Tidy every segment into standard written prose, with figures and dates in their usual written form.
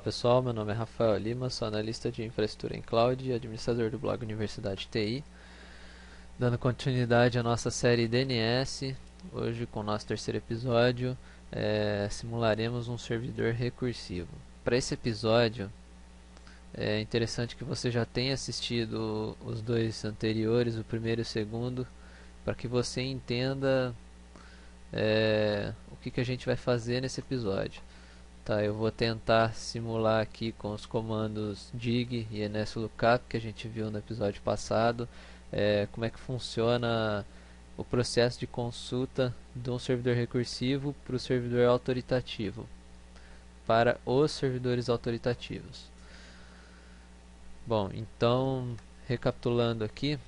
Olá pessoal, meu nome é Rafael Lima, sou analista de infraestrutura em cloud e administrador do blog Universidade TI. Dando continuidade à nossa série DNS, hoje com o nosso terceiro episódio, simularemos um servidor recursivo. Para esse episódio, é interessante que você já tenha assistido os dois anteriores, o primeiro e o segundo, para que você entenda o que a gente vai fazer nesse episódio. Tá, eu vou tentar simular aqui com os comandos dig e nslookup que a gente viu no episódio passado, como é que funciona o processo de consulta de um servidor recursivo para o servidor autoritativo, para os servidores autoritativos. Bom, então, recapitulando aqui,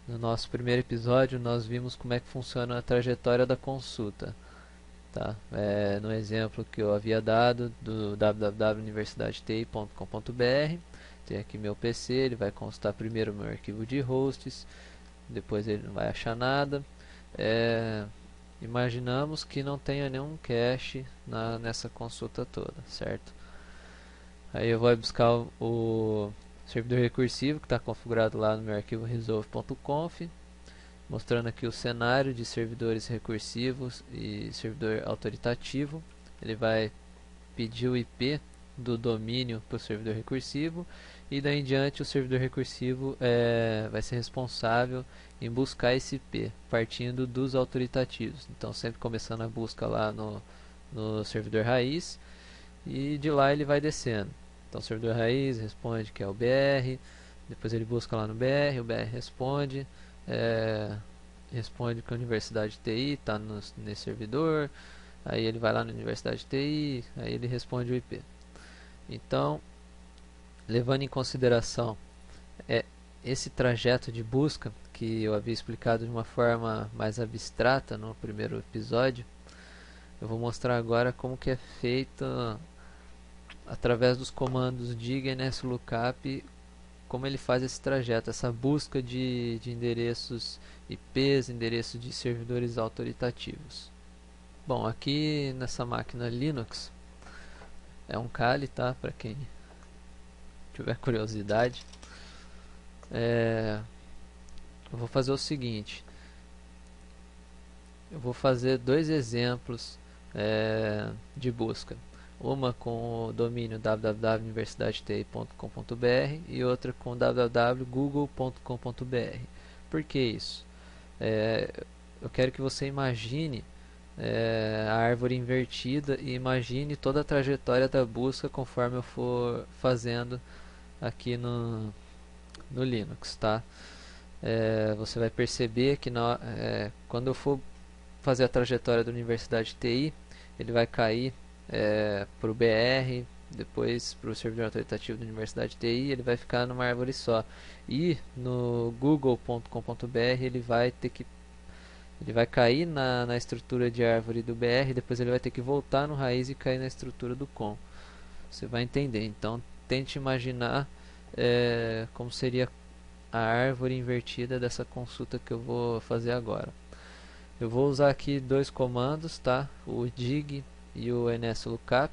no nosso primeiro episódio nós vimos como é que funciona a trajetória da consulta. Tá? No exemplo que eu havia dado do www.universidadeti.com.br, tem aqui meu PC, ele vai consultar primeiro o meu arquivo de hosts, depois ele não vai achar nada. Imaginamos que não tenha nenhum cache nessa consulta toda, certo? Aí eu vou buscar o servidor recursivo que está configurado lá no meu arquivo resolve.conf, mostrando aqui o cenário de servidores recursivos e servidor autoritativo. Ele vai pedir o IP do domínio para o servidor recursivo e daí em diante o servidor recursivo vai ser responsável em buscar esse IP partindo dos autoritativos. Então sempre começando a busca lá no servidor raiz e de lá ele vai descendo. Então o servidor raiz responde que é o BR, depois ele busca lá no BR, o BR responde, responde que a Universidade TI está nesse servidor, aí ele vai lá na Universidade TI, aí ele responde o IP. Então, levando em consideração esse trajeto de busca que eu havia explicado de uma forma mais abstrata no primeiro episódio, eu vou mostrar agora como que é feito através dos comandos dig e nslookup, como ele faz esse trajeto, essa busca de endereços IPs, endereços de servidores autoritativos. Bom, aqui nessa máquina Linux, é um Kali, tá? Para quem tiver curiosidade. Eu vou fazer o seguinte, eu vou fazer dois exemplos de busca. Uma com o domínio www.universidadeti.com.br e outra com www.google.com.br. Por que isso? Eu quero que você imagine a árvore invertida e imagine toda a trajetória da busca conforme eu for fazendo aqui no Linux, tá? Você vai perceber que quando eu for fazer a trajetória da Universidade TI, ele vai cair para o BR, depois para o servidor autoritativo da Universidade TI, ele vai ficar numa árvore só. E no google.com.br ele vai cair na estrutura de árvore do BR, depois ele vai ter que voltar no raiz e cair na estrutura do com. Você vai entender. Então tente imaginar como seria a árvore invertida dessa consulta que eu vou fazer agora. Eu vou usar aqui dois comandos, tá? O dig e o nslookup,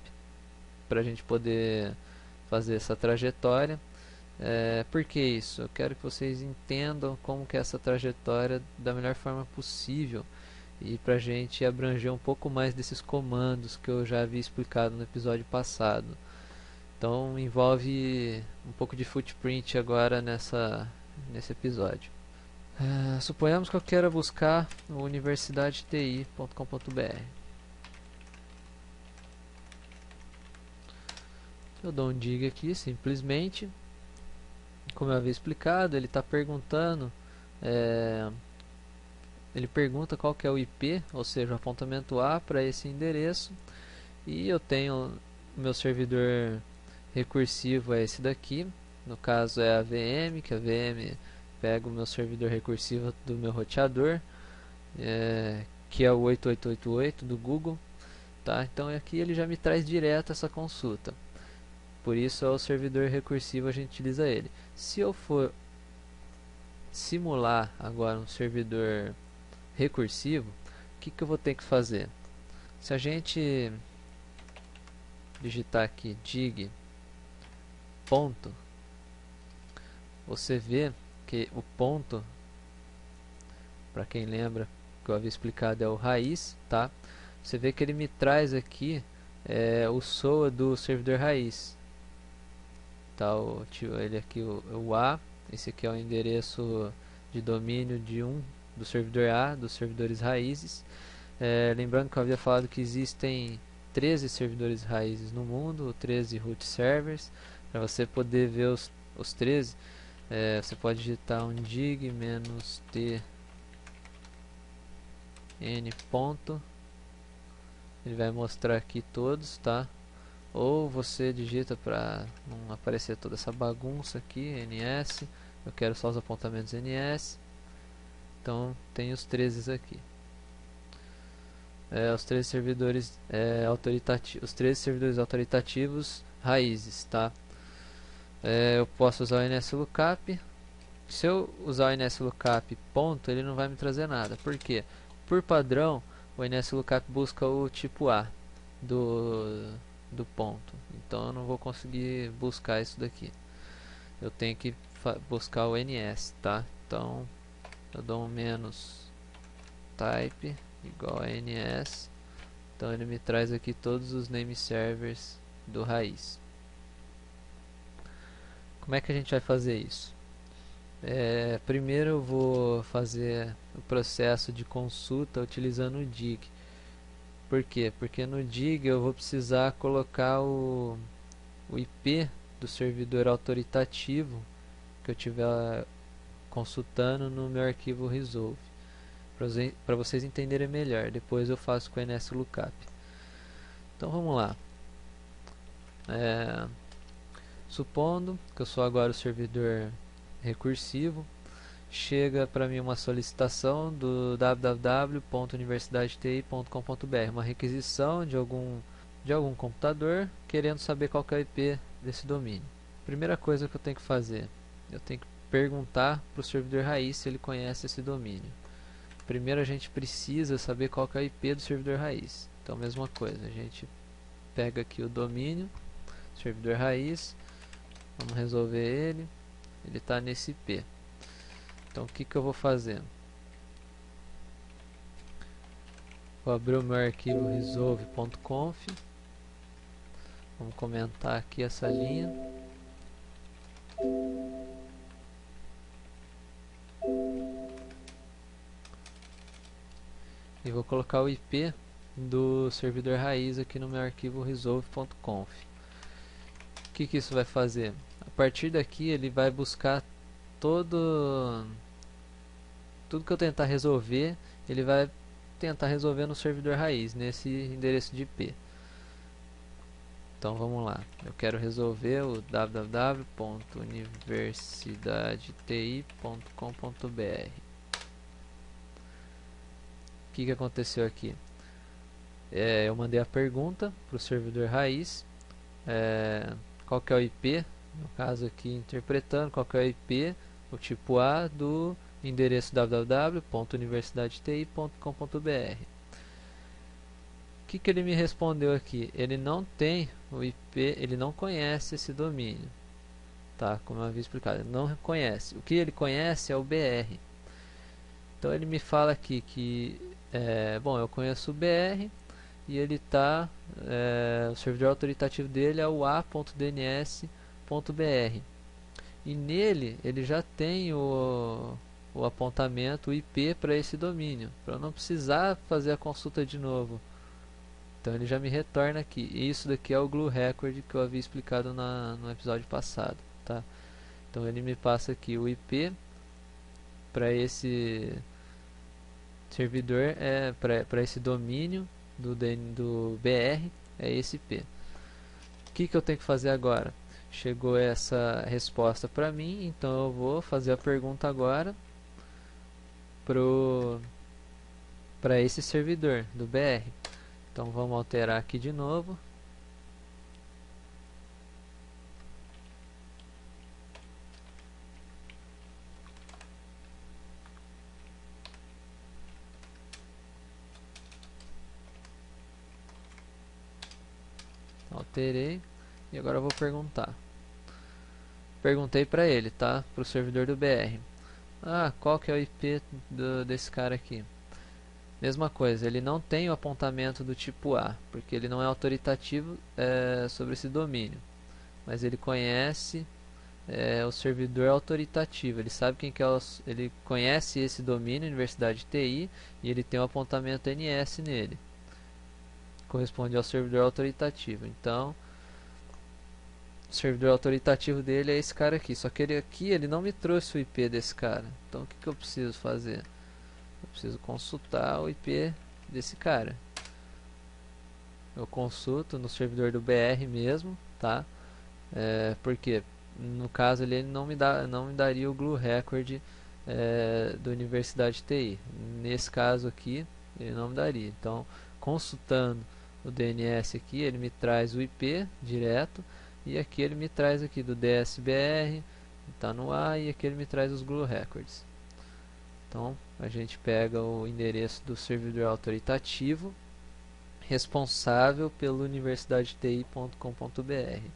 para a gente poder fazer essa trajetória. Por que isso? Eu quero que vocês entendam como que é essa trajetória da melhor forma possível e para a gente abranger um pouco mais desses comandos que eu já havia explicado no episódio passado. Então envolve um pouco de footprint agora nesse episódio. Suponhamos que eu queira buscar o universidadeti.com.br. Eu dou um dig aqui simplesmente. Como eu havia explicado, ele está perguntando, ele pergunta qual que é o IP, ou seja, o apontamento A para esse endereço, e eu tenho o meu servidor recursivo é esse daqui, no caso é a VM, que a VM pega o meu servidor recursivo do meu roteador, que é o 8888 do Google, tá? Então aqui ele já me traz direto essa consulta. Por isso, ao servidor recursivo a gente utiliza ele. Se eu for simular agora um servidor recursivo, o que eu vou ter que fazer? Se a gente digitar aqui dig ponto, você vê que o ponto, para quem lembra que eu havia explicado, é o raiz, tá? Você vê que ele me traz aqui o SOA do servidor raiz, tá? Ele aqui o A, esse aqui é o endereço de domínio de do servidor A, dos servidores raízes. Lembrando que eu havia falado que existem 13 servidores raízes no mundo, 13 root servers. Para você poder ver os 13, você pode digitar um dig -t n ponto, ele vai mostrar aqui todos, tá? Ou você digita para não aparecer toda essa bagunça aqui, ns, eu quero só os apontamentos ns, então tem os 13 aqui. Os 13 servidores os 13 servidores autoritativos raízes, tá? Eu posso usar o nslookup. Se eu usar o nslookup ponto, ele não vai me trazer nada. Por quê? Por padrão, o nslookup busca o tipo A do ponto. Então eu não vou conseguir buscar isso daqui. Eu tenho que buscar o ns, tá? Então eu dou um menos type igual a ns. Então ele me traz aqui todos os name servers do raiz. Como é que a gente vai fazer isso? Primeiro eu vou fazer o processo de consulta utilizando o dig. Por quê? Porque no dig eu vou precisar colocar o IP do servidor autoritativo que eu estiver consultando no meu arquivo resolve, para vocês entenderem melhor. Depois eu faço com o nslookup. Então vamos lá. Supondo que eu sou agora o servidor recursivo, chega para mim uma solicitação do www.universidadeti.com.br, uma requisição de algum computador querendo saber qual que é o IP desse domínio. Primeira coisa que eu tenho que fazer, eu tenho que perguntar para o servidor raiz se ele conhece esse domínio. Primeiro a gente precisa saber qual que é o IP do servidor raiz. Então mesma coisa, a gente pega aqui o domínio, servidor raiz, vamos resolver ele está nesse IP. Então o que eu vou fazer? Vou abrir o meu arquivo resolve.conf, vamos comentar aqui essa linha. E vou colocar o IP do servidor raiz aqui no meu arquivo resolve.conf. O que isso vai fazer? A partir daqui ele vai buscar tudo que eu tentar resolver, ele vai tentar resolver no servidor raiz, nesse endereço de IP. Então vamos lá, eu quero resolver o www.universidadeti.com.br. O que aconteceu aqui? Eu mandei a pergunta para o servidor raiz, qual que é o IP, no caso aqui interpretando qual que é o IP, o tipo A do endereço www.universidadeti.com.br. O que ele me respondeu aqui? Ele não tem o IP, ele não conhece esse domínio, tá? Como eu havia explicado, ele não conhece. O que ele conhece é o BR. Então ele me fala aqui que, bom, eu conheço o BR e ele tá, o servidor autoritativo dele é o a.dns.br. E nele ele já tem o apontamento, o IP para esse domínio, para eu não precisar fazer a consulta de novo. Então ele já me retorna aqui. E isso daqui é o glue record que eu havia explicado no episódio passado, tá? Então ele me passa aqui o IP para esse servidor, para esse domínio do BR, é esse IP. O que eu tenho que fazer agora? Chegou essa resposta para mim, então eu vou fazer a pergunta agora para esse servidor do BR. Então vamos alterar aqui de novo. alterei e agora eu vou perguntar. Perguntei para ele, tá? Para o servidor do BR. Ah, qual que é o IP desse cara aqui? Mesma coisa, ele não tem o apontamento do tipo A, porque ele não é autoritativo sobre esse domínio. Mas ele conhece o servidor autoritativo. Ele sabe quem que é ele conhece esse domínio, Universidade de TI, e ele tem o apontamento NS nele. Corresponde ao servidor autoritativo. Então, o servidor autoritativo dele é esse cara aqui. Só que ele não me trouxe o IP desse cara. Então, o que, que eu preciso fazer? Eu preciso consultar o IP desse cara. Eu consulto no servidor do BR mesmo, tá? Porque no caso ele não me daria o glue record da Universidade TI. Nesse caso aqui, ele não me daria. Então, consultando o DNS aqui, ele me traz o IP direto e aqui ele me traz aqui do DSBR, está no A, e aqui ele me traz os glue records. Então, a gente pega o endereço do servidor autoritativo responsável pelo universidadeti.com.br.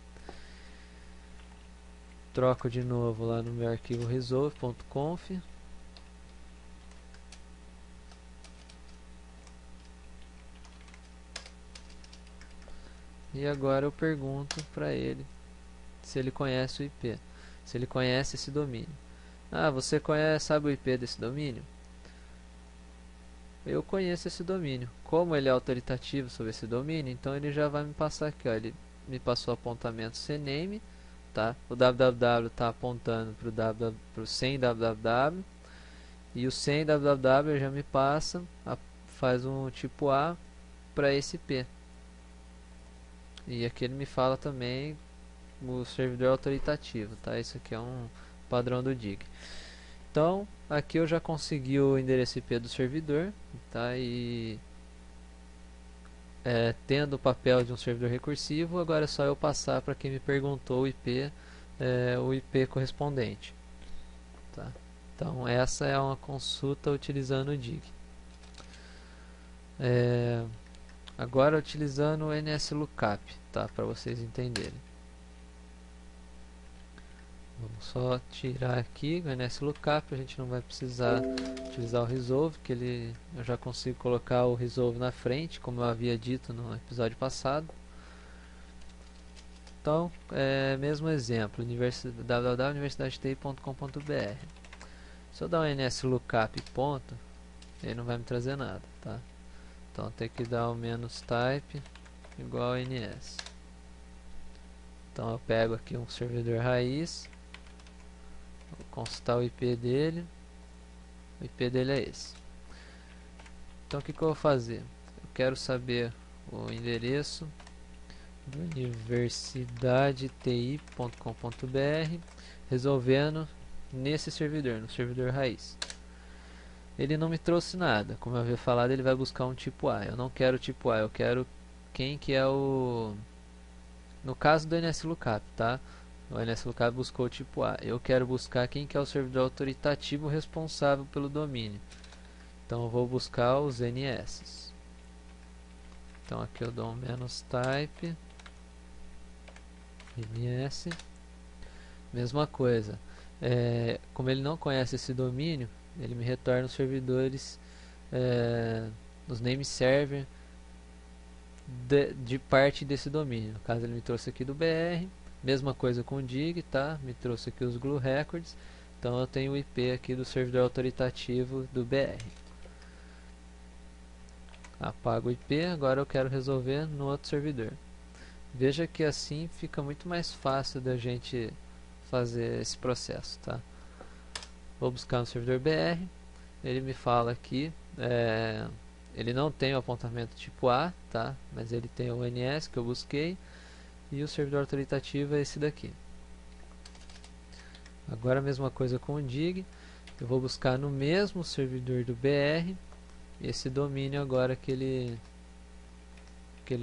Troco de novo lá no meu arquivo resolve.conf. E agora eu pergunto para ele se ele conhece o IP, se ele conhece esse domínio. Ah, você sabe o IP desse domínio? Eu conheço esse domínio. Como ele é autoritativo sobre esse domínio, então ele já vai me passar aqui, ó, ele me passou o apontamento CNAME, tá? O www está apontando para o 100 www, e o 100 www já me passa, faz um tipo A para esse IP. E aqui ele me fala também o servidor autoritativo, tá? Isso aqui é um padrão do DIG. Então, aqui eu já consegui o endereço IP do servidor, tá? E tendo o papel de um servidor recursivo, agora é só eu passar para quem me perguntou o IP correspondente, tá? Então, essa é uma consulta utilizando o DIG. Agora utilizando o NSLOOKUP, tá? Para vocês entenderem. Vamos só tirar aqui o NSLOOKUP, a gente não vai precisar utilizar o Resolve, que eu já consigo colocar o Resolve na frente, como eu havia dito no episódio passado. Então, mesmo exemplo, www.universidadeti.com.br. Se eu dar um NSLOOKUP ponto, ele não vai me trazer nada, tá? Então tem que dar o "-type" igual a NS. Então eu pego aqui um servidor raiz, vou consultar o IP dele. O IP dele é esse. Então o que eu vou fazer? Eu quero saber o endereço do universidadeti.com.br resolvendo nesse servidor, no servidor raiz. Ele não me trouxe nada, como eu havia falado, ele vai buscar um tipo A. Eu não quero tipo A, eu quero quem que é o... No caso do NSLOOKUP, tá? O NSLOOKUP buscou o tipo A. Eu quero buscar quem que é o servidor autoritativo responsável pelo domínio. Então eu vou buscar os NS. Então aqui eu dou um "-type" NS. Mesma coisa. Como ele não conhece esse domínio, ele me retorna os servidores, os name server de parte desse domínio. No caso ele me trouxe aqui do BR. Mesma coisa com o DIG, tá? Me trouxe aqui os glue records. Então eu tenho o IP aqui do servidor autoritativo do BR. Apago o IP, agora eu quero resolver no outro servidor. Veja que assim fica muito mais fácil da gente fazer esse processo, tá? Vou buscar no servidor BR, ele me fala aqui, ele não tem o apontamento tipo A, tá? Mas ele tem o NS que eu busquei e o servidor autoritativo é esse daqui. Agora a mesma coisa com o DIG, eu vou buscar no mesmo servidor do BR esse domínio agora que ele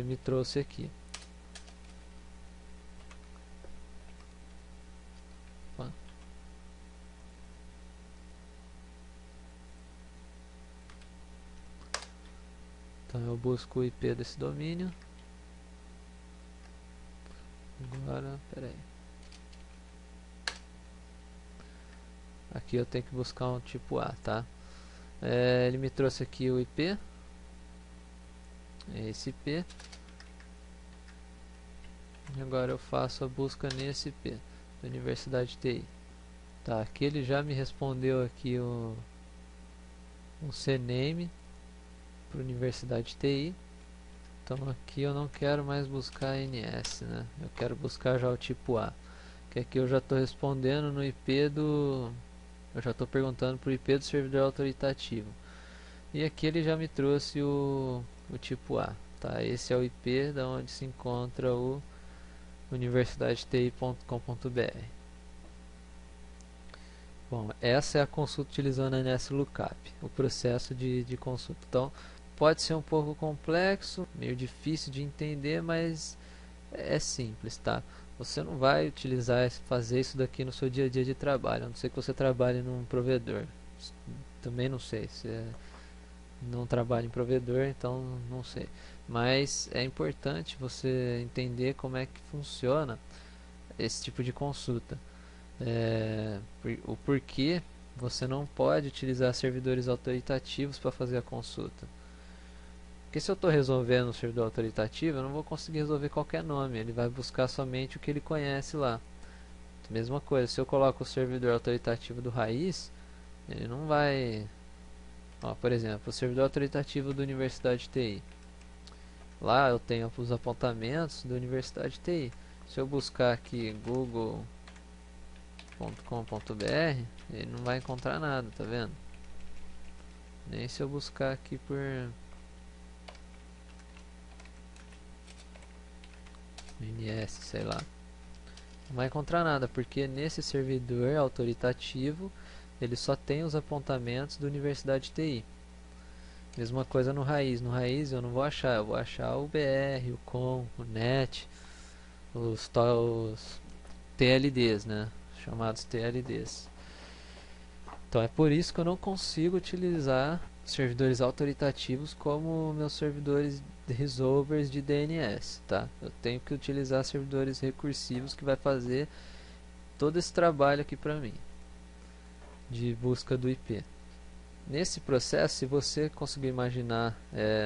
me trouxe aqui. Então eu busco o IP desse domínio. Agora, peraí. Aqui eu tenho que buscar um tipo A, tá? Ele me trouxe aqui o IP. Esse IP. E agora eu faço a busca nesse IP da Universidade TI. Tá, aqui ele já me respondeu aqui um CNAME para Universidade TI. Então aqui eu não quero mais buscar NS, né? Eu quero buscar já o tipo A. Que aqui eu já estou respondendo no IP do... Eu já estou perguntando para o IP do servidor autoritativo. E aqui ele já me trouxe o tipo A. Tá? Esse é o IP da onde se encontra o universidadeti.com.br. Bom, essa é a consulta utilizando a NSLookup, o processo de consulta. Então, pode ser um pouco complexo, meio difícil de entender, mas é simples, tá? Você não vai utilizar, fazer isso daqui no seu dia a dia de trabalho, a não ser que você trabalhe num provedor. Também não sei, se não trabalha em provedor, então não sei. Mas é importante você entender como é que funciona esse tipo de consulta. O porquê você não pode utilizar servidores autoritativos para fazer a consulta. Porque se eu estou resolvendo um servidor autoritativo, eu não vou conseguir resolver qualquer nome. Ele vai buscar somente o que ele conhece lá. Mesma coisa, se eu coloco o servidor autoritativo do raiz, ele não vai... Ó, por exemplo, o servidor autoritativo da Universidade TI. Lá eu tenho os apontamentos da Universidade TI. Se eu buscar aqui google.com.br, ele não vai encontrar nada, tá vendo? Nem se eu buscar aqui por NS, sei lá. Não vai encontrar nada, porque nesse servidor autoritativo ele só tem os apontamentos da Universidade TI. Mesma coisa no raiz. No raiz eu não vou achar, eu vou achar o BR, o COM, o NET, os TLDs, né? Chamados TLDs. Então é por isso que eu não consigo utilizar servidores autoritativos como meus servidores resolvers de DNS, tá? Eu tenho que utilizar servidores recursivos que vai fazer todo esse trabalho aqui para mim de busca do IP. Nesse processo, se você conseguir imaginar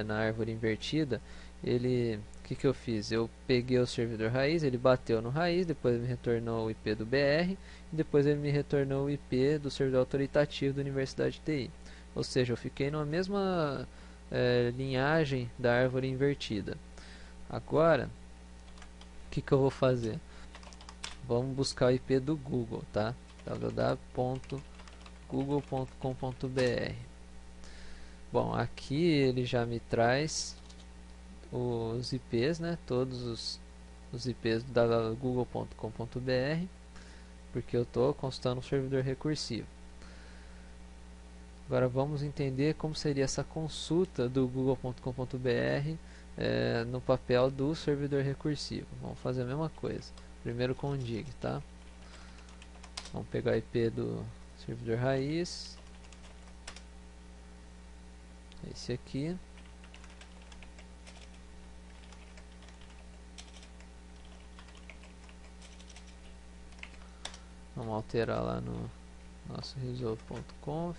na árvore invertida, o que eu fiz? Eu peguei o servidor raiz, ele bateu no raiz, depois ele me retornou o IP do BR, e depois ele me retornou o IP do servidor autoritativo da Universidade TI. Ou seja, eu fiquei na mesma linhagem da árvore invertida. Agora, o que eu vou fazer? Vamos buscar o IP do Google, tá? www.google.com.br. Bom, aqui ele já me traz os IPs, né? Todos os IPs da google.com.br, porque eu estou consultando um servidor recursivo. Agora vamos entender como seria essa consulta do google.com.br no papel do servidor recursivo. Vamos fazer a mesma coisa. Primeiro com o dig, tá? Vamos pegar o IP do servidor raiz. Esse aqui. Vamos alterar lá no nosso resolve.conf.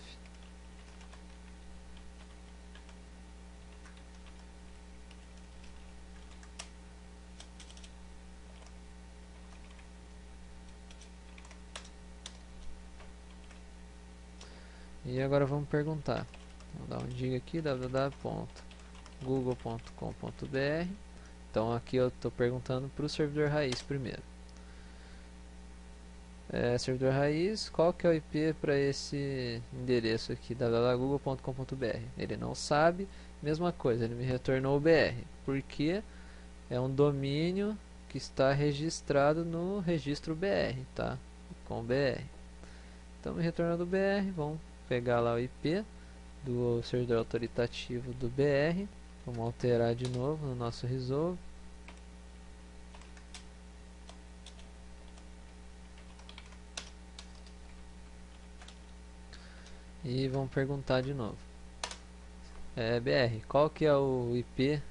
E agora vamos perguntar. Vamos dar um dig aqui, www.google.com.br. Então aqui eu estou perguntando para o servidor raiz primeiro. Servidor raiz, qual que é o IP para esse endereço aqui, www.google.com.br? Ele não sabe, mesma coisa, ele me retornou o BR, porque é um domínio que está registrado no registro BR, tá? Com BR. Então me retornando o BR, vamos pegar lá o IP do servidor autoritativo do BR, vamos alterar de novo no nosso resolve. E vamos perguntar de novo. BR, qual que é o IP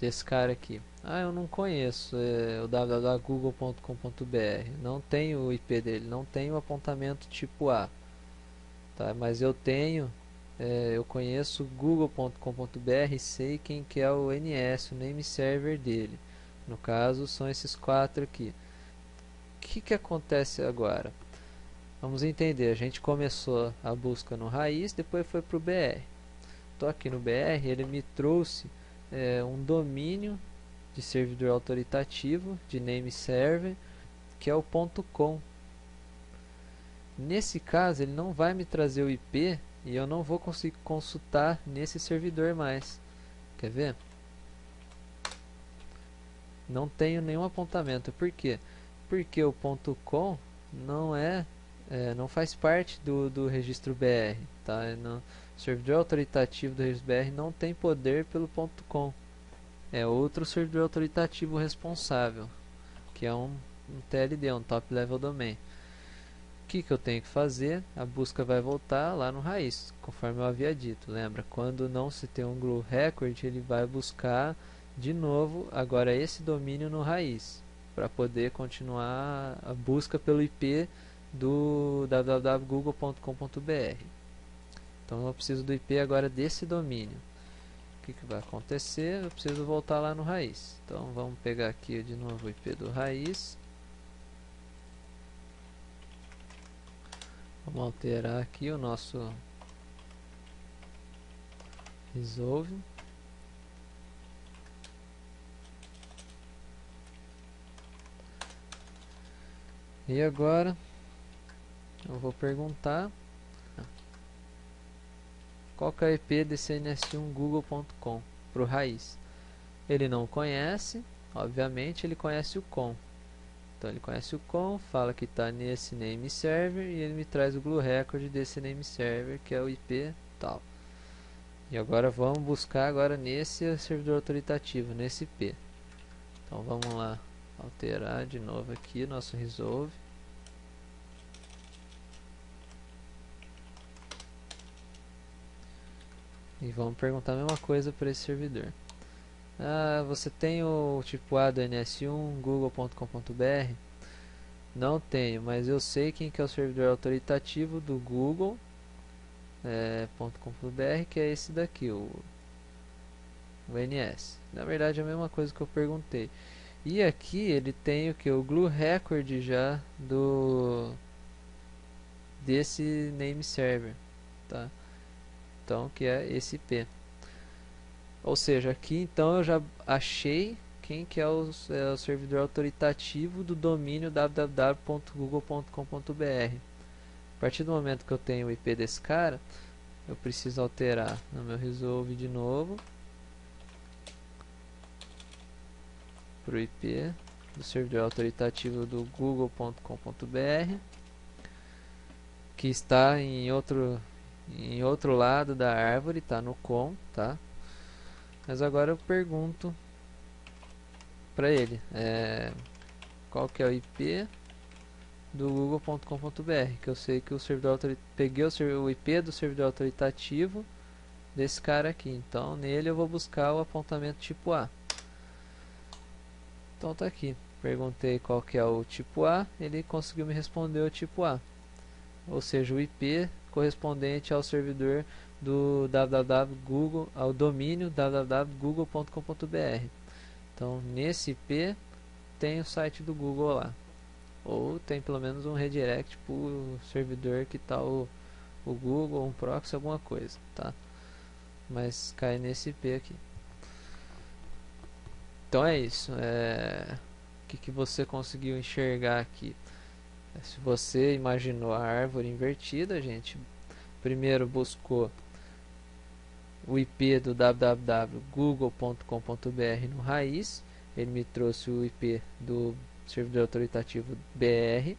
desse cara aqui? Ah, eu não conheço o www.google.com.br, não tenho o IP dele, não tenho o apontamento tipo A, tá? Mas eu conheço google.com.br e sei quem que é o NS, o name server dele. No caso, são esses quatro aqui. O que que acontece agora? Vamos entender, a gente começou a busca no raiz, depois foi para o BR. Estou aqui no BR, ele me trouxe um domínio de servidor autoritativo, de name server, que é o .com. Nesse caso, ele não vai me trazer o IP e eu não vou conseguir consultar nesse servidor mais. Quer ver? Não tenho nenhum apontamento. Por quê? Porque o .com não faz parte do registro BR, tá? O servidor autoritativo do registro BR não tem poder pelo .com. É outro servidor autoritativo responsável, que é um TLD, um Top Level Domain. O que eu tenho que fazer? A busca vai voltar lá no raiz, conforme eu havia dito. Lembra? Quando não se tem um glue record, ele vai buscar de novo agora esse domínio no raiz, para poder continuar a busca pelo IP do www.google.com.br. Então eu preciso do IP agora desse domínio. O que vai acontecer? Eu preciso voltar lá no raiz. Então vamos pegar aqui de novo o IP do raiz. Vamos alterar aqui o nosso resolve. E agora eu vou perguntar qual que é o IP desse ns1 google.com para o raiz. Ele não conhece, obviamente ele conhece o com. Então ele conhece o com, fala que está nesse name server e ele me traz o glue record desse name server, que é o IP tal. E agora vamos buscar agora nesse servidor autoritativo, nesse IP. Então vamos lá, alterar de novo aqui nosso resolve. E vamos perguntar a mesma coisa para esse servidor. Ah, você tem o tipo A do ns1 google.com.br? Não tenho, mas eu sei quem que é o servidor autoritativo do google.com.br, que é esse daqui, o NS. Na verdade é a mesma coisa que eu perguntei. E aqui ele tem o que? O glue record já desse name server, tá? Então que é esse IP. Ou seja, aqui então eu já achei quem que é o servidor autoritativo do domínio www.google.com.br. A partir do momento que eu tenho o IP desse cara, eu preciso alterar no meu resolve de novo para o IP do servidor autoritativo do google.com.br, que está em outro lado da árvore, está no com, tá? Mas agora eu pergunto para ele qual que é o IP do google.com.br, que eu sei que o servidor peguei o IP do servidor autoritativo desse cara aqui, então nele eu vou buscar o apontamento tipo A. Então tá aqui, perguntei qual que é o tipo A, ele conseguiu me responder o tipo A, ou seja, o IP correspondente ao servidor do www.google, ao domínio www.google.com.br. Então nesse IP tem o site do Google lá, ou tem pelo menos um redirect para o servidor que está o Google, um proxy, alguma coisa, tá? Mas cai nesse IP aqui. Então é isso. O que você conseguiu enxergar aqui? Se você imaginou a árvore invertida, a gente primeiro buscou o IP do www.google.com.br no raiz. Ele me trouxe o IP do servidor autoritativo BR.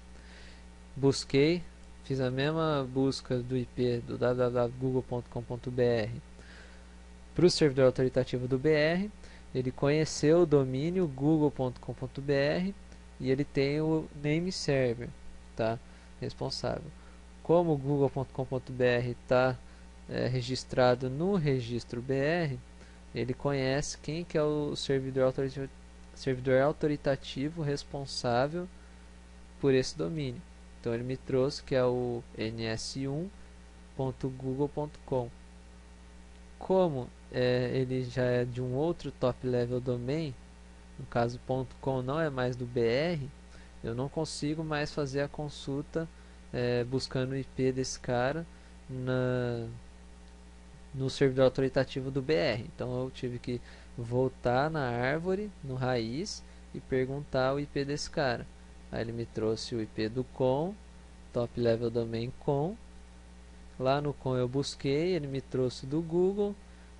Busquei, fiz a mesma busca do IP do www.google.com.br para o servidor autoritativo do BR. Ele conheceu o domínio google.com.br e ele tem o name server, tá? Responsável. Como o google.com.br está registrado no registro BR, ele conhece quem que é o servidor servidor autoritativo responsável por esse domínio. Então ele me trouxe que é o ns1.google.com. Como ele já é de um outro top level domain, no caso .com não é mais do BR, eu não consigo mais fazer a consulta buscando o IP desse cara no servidor autoritativo do BR. Então eu tive que voltar na árvore, no raiz, e perguntar o IP desse cara. Aí ele me trouxe o IP do com, top level domain com. Lá no com eu busquei, ele me trouxe do Google,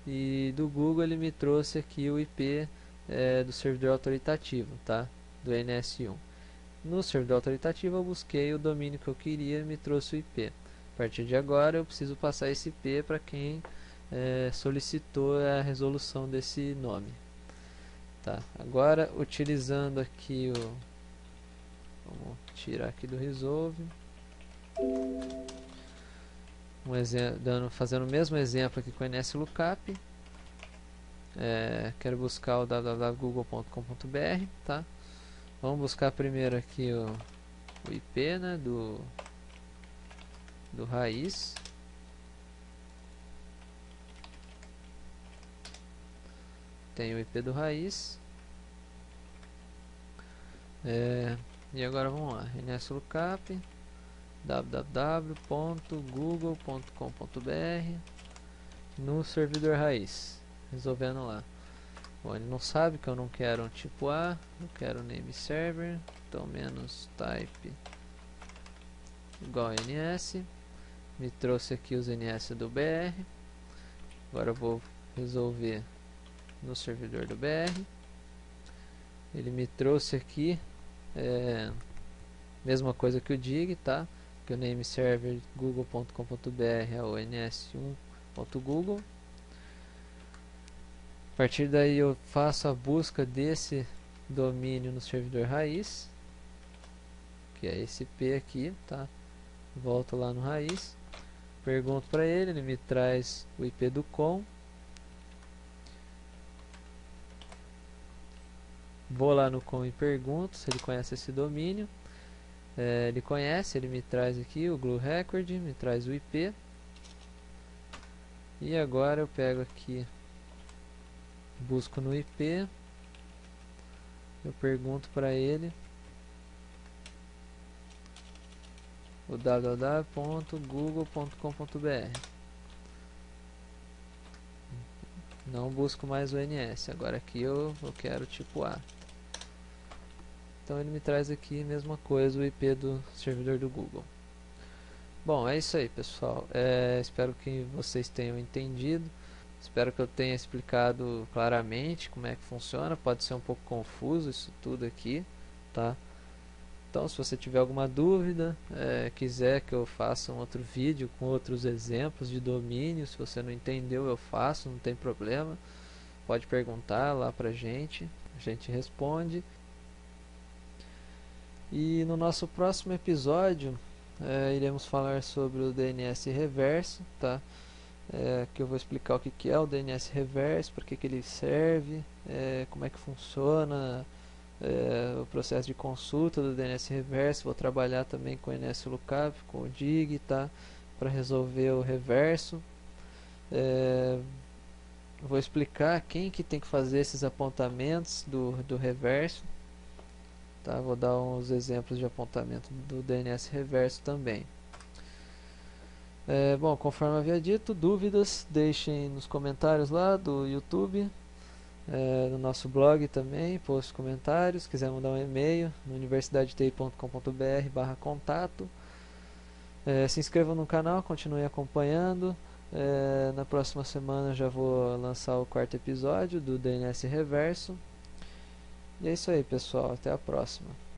e do Google ele me trouxe aqui o IP do servidor autoritativo, tá? Do NS1. No servidor autoritativo eu busquei o domínio que eu queria e me trouxe o IP. A partir de agora eu preciso passar esse IP para quem solicitou a resolução desse nome. Tá? Agora utilizando aqui vamos tirar aqui do Resolve. Fazendo o mesmo exemplo aqui com o NSLookup. Quero buscar o www.google.com.br, tá? Vamos buscar primeiro aqui o IP, né, do raiz. Tem o IP do raiz. E agora vamos lá, NSLookup www.google.com.br no servidor raiz, resolvendo lá. Bom, ele não sabe que eu não quero um tipo A, eu quero name server, então menos type igual ns, me trouxe aqui os ns do BR. Agora eu vou resolver no servidor do BR. Ele me trouxe aqui mesma coisa que o dig, tá? Que o name server google.com.br é o ns1.google. A partir daí eu faço a busca desse domínio no servidor raiz, que é esse IP aqui, tá? Volto lá no raiz, pergunto para ele, ele me traz o IP do com. Vou lá no com e pergunto se ele conhece esse domínio. Ele conhece, ele me traz aqui o glue record, me traz o IP. E agora eu pego aqui, busco no IP, eu pergunto para ele o www.google.com.br. Não busco mais o NS, agora aqui eu quero tipo A. Então ele me traz aqui a mesma coisa, o IP do servidor do Google. Bom, é isso aí, pessoal. Espero que vocês tenham entendido. Espero que eu tenha explicado claramente como é que funciona. Pode ser um pouco confuso isso tudo aqui, tá? Então, se você tiver alguma dúvida, quiser que eu faça um outro vídeo com outros exemplos de domínio, se você não entendeu, eu faço, não tem problema. Pode perguntar lá pra gente, a gente responde. E no nosso próximo episódio, iremos falar sobre o DNS reverso, tá? Que eu vou explicar o que é o DNS reverso, para que ele serve, como é que funciona o processo de consulta do DNS reverso. Vou trabalhar também com o NSLookup, com o dig, tá? Para resolver o reverso. Vou explicar quem que tem que fazer esses apontamentos do reverso. Tá? Vou dar uns exemplos de apontamento do DNS reverso também. Bom, conforme havia dito, dúvidas deixem nos comentários lá do YouTube, no nosso blog também, post comentários. Se quiser mandar um e-mail no universidadeti.com.br/contato. Se inscrevam no canal, continue acompanhando. Na próxima semana já vou lançar o 4º episódio do DNS reverso. E é isso aí, pessoal, até a próxima.